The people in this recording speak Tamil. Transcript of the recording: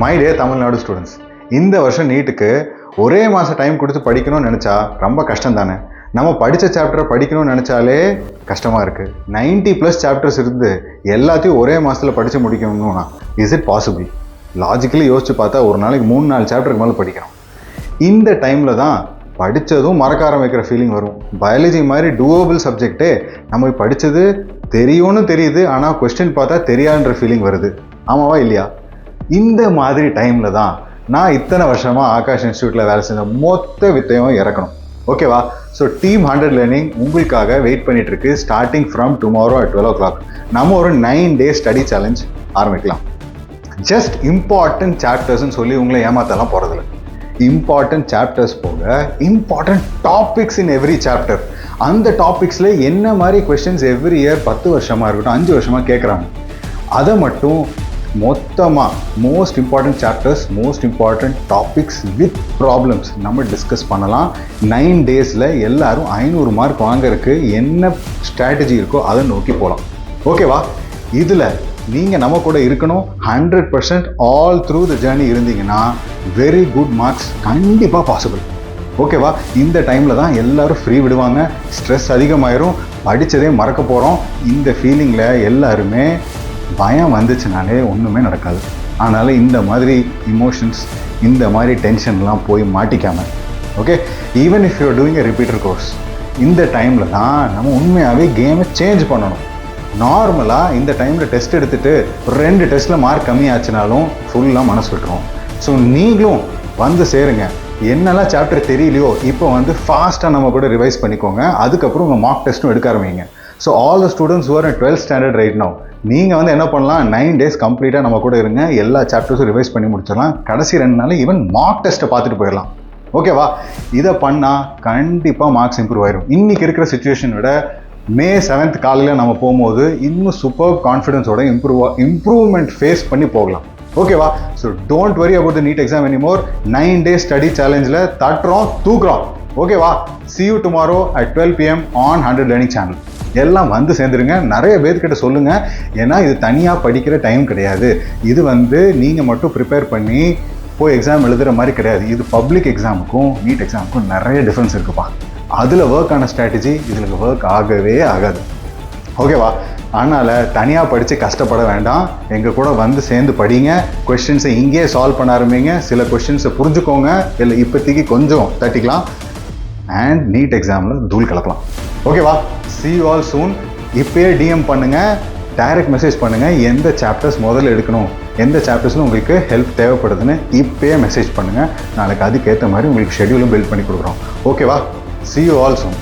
மை டே தமிழ்நாடு ஸ்டூடெண்ட்ஸ், இந்த வருஷம் நீட்டுக்கு ஒரே மாதம் டைம் கொடுத்து படிக்கணும்னு நினச்சா ரொம்ப கஷ்டம் தானே. நம்ம படித்த சாப்டரை படிக்கணும்னு நினச்சாலே கஷ்டமாக இருக்குது. 90+ சாப்டர்ஸ் இருந்து எல்லாத்தையும் ஒரே மாதத்தில் படித்து முடிக்கணும்னா இஸ் இட் பாசிபிள்? லாஜிக்கலி யோசிச்சு பார்த்தா ஒரு நாளைக்கு 3-4 சாப்டருக்கு மேலே படிக்கணும். இந்த டைமில் தான் படித்ததும் மறக்க ஆரம்பிக்கிற ஃபீலிங் வரும். பயாலஜி மாதிரி டூவபிள் சப்ஜெக்டே நம்ம படித்தது தெரியும்னு தெரியுது, ஆனால் கொஸ்டின் பார்த்தா தெரியாதுன்ற ஃபீலிங் வருது. ஆமாவா இல்லையா? இந்த மாதிரி டைமில் தான் நான் இத்தனை வருஷமாக ஆகாஷ் இன்ஸ்டியூட்டில் வேலை செஞ்ச மொத்த வித்தையும் இறக்கணும். ஓகேவா? ஸோ டீம் 100 லேர்னிங் உங்களுக்காக வெயிட் பண்ணிட்டு இருக்கு. Starting from tomorrow at 12 o'clock நம்ம ஒரு 9 days ஸ்டடி சேலஞ்ச் ஆரம்பிக்கலாம். ஜஸ்ட் இம்பார்ட்டன்ட் சாப்டர்ஸ்ன்னு சொல்லி உங்களை ஏமாத்தலாம் போகிறதில்ல. இம்பார்ட்டன்ட் சாப்டர்ஸ் போக important topics in every chapter. அந்த டாபிக்ஸில் என்ன மாதிரி கொஸ்டின்ஸ் எவ்ரி இயர் 10 வருஷமாக இருக்கட்டும் 5 வருஷமாக கேட்குறாங்க, அதை மட்டும் மொத்தமாக most important chapters, most important topics with problems நம்ம டிஸ்கஸ் பண்ணலாம். 9 daysல எல்லாரும் 500 மார்க் வாங்கறதுக்கு என்ன ஸ்ட்ராட்டஜி இருக்கோ அதை நோக்கி போகலாம். ஓகேவா? இதில் நீங்கள் நம்ம கூட இருக்கணும். 100% ஆல் த்ரூ த ஜேர்னி இருந்தீங்கன்னா வெரி குட் மார்க்ஸ் கண்டிப்பாக பாசிபிள். ஓகேவா? இந்த டைமில் தான் எல்லோரும் ஃப்ரீ விடுவாங்க, ஸ்ட்ரெஸ் அதிகமாயிரும், படித்ததே மறக்க போகிறோம். இந்த ஃபீலிங்கில் எல்லாருமே பயம் வந்துச்சுனாலே ஒன்றுமே நடக்காது. அதனால் இந்த மாதிரி இமோஷன்ஸ், இந்த மாதிரி டென்ஷன்லாம் போய் மாட்டிக்காமல், okay, even if you're doing a repeater course, இந்த டைமில் தான் நம்ம உண்மையாகவே கேமை சேஞ்ச் பண்ணணும். நார்மலாக இந்த டைமில் டெஸ்ட் எடுத்துகிட்டு 2 டெஸ்ட்டில் மார்க் கம்மியாச்சுனாலும் ஃபுல்லாக மனசு விட்டுரும். ஸோ நீங்களும் வந்து சேருங்க. என்னெல்லாம் சாப்டர் தெரியலையோ இப்போ வந்து ஃபாஸ்ட்டாக நம்ம கூட ரிவைஸ் பண்ணிக்கோங்க. அதுக்கப்புறம் உங்கள் மார்க் டெஸ்ட்டும் எடுக்க ஆரம்பிங்க. So all the students who are in 12th standard right now, நீங்கள் வந்து என்ன பண்ணலாம், 9 days கம்ப்ளீட்டாக நம்ம கூட இருங்க. எல்லா சாப்டர்ஸும் ரிவைஸ் பண்ணி முடிச்சிடலாம். கடைசி 2 நாள் ஈவன் மார்க் டெஸ்ட்டை பார்த்துட்டு போயிடலாம். ஓகேவா? இதை பண்ணால் கண்டிப்பாக மார்க்ஸ் இம்ப்ரூவ் ஆயிரும். இன்றைக்கி இருக்கிற சுச்சுவேஷன் விட May 7th காலையில் நம்ம போகும்போது இன்னும் சூப்பர் கான்ஃபிடென்ஸோட இம்ப்ரூவ்மெண்ட் ஃபேஸ் பண்ணி போகலாம். ஓகேவா? So don't worry about the NEET exam anymore. 9 days study சேலஞ்சில் தட்டுறோம், தூக்குறோம். ஓகேவா? see you tomorrow at 12 PM on 100 Learning channel. எல்லாம் வந்து சேர்ந்துருங்க. நிறைய பேர்கிட்ட சொல்லுங்கள். ஏன்னா இது தனியாக படிக்கிற டைம் கிடையாது. இது வந்து நீங்கள் மட்டும் ப்ரிப்பேர் பண்ணி போய் எக்ஸாம் எழுதுகிற மாதிரி கிடையாது. இது பப்ளிக் எக்ஸாமுக்கும் நீட் எக்ஸாமுக்கும் நிறைய டிஃப்ரென்ஸ் இருக்குப்பா. அதில் ஒர்க் ஆன ஸ்ட்ராட்டஜி இதில் ஒர்க் ஆகவே ஆகாது. ஓகேவா? அதனால் தனியாக படித்து கஷ்டப்பட வேண்டாம். எங்கள் கூட வந்து சேர்ந்து படிங்க. கொஸ்டின்ஸை இங்கேயே சால்வ் பண்ண ஆரம்பிங்க. சில கொஸ்டின்ஸை புரிஞ்சுக்கோங்க, இல்லை இப்போதைக்கு கொஞ்சம் தட்டிக்கலாம் அண்ட் நீட் எக்ஸாமில் தூள் கலக்கலாம். ஓகேவா? see you all soon. இப்போயே டிஎம் பண்ணுங்கள், டைரக்ட் மெசேஜ் பண்ணுங்கள். எந்த சாப்டர்ஸ் முதல்ல எடுக்கணும், எந்த சாப்டர்ஸில் உங்களுக்கு ஹெல்ப் தேவைப்படுதுன்னு இப்போயே மெசேஜ் பண்ணுங்கள். நாளைக்கு அதுக்கேற்ற மாதிரி உங்களுக்கு ஷெட்யூலும் பில்ட் பண்ணி கொடுக்குறோம். ஓகேவா? see you all soon.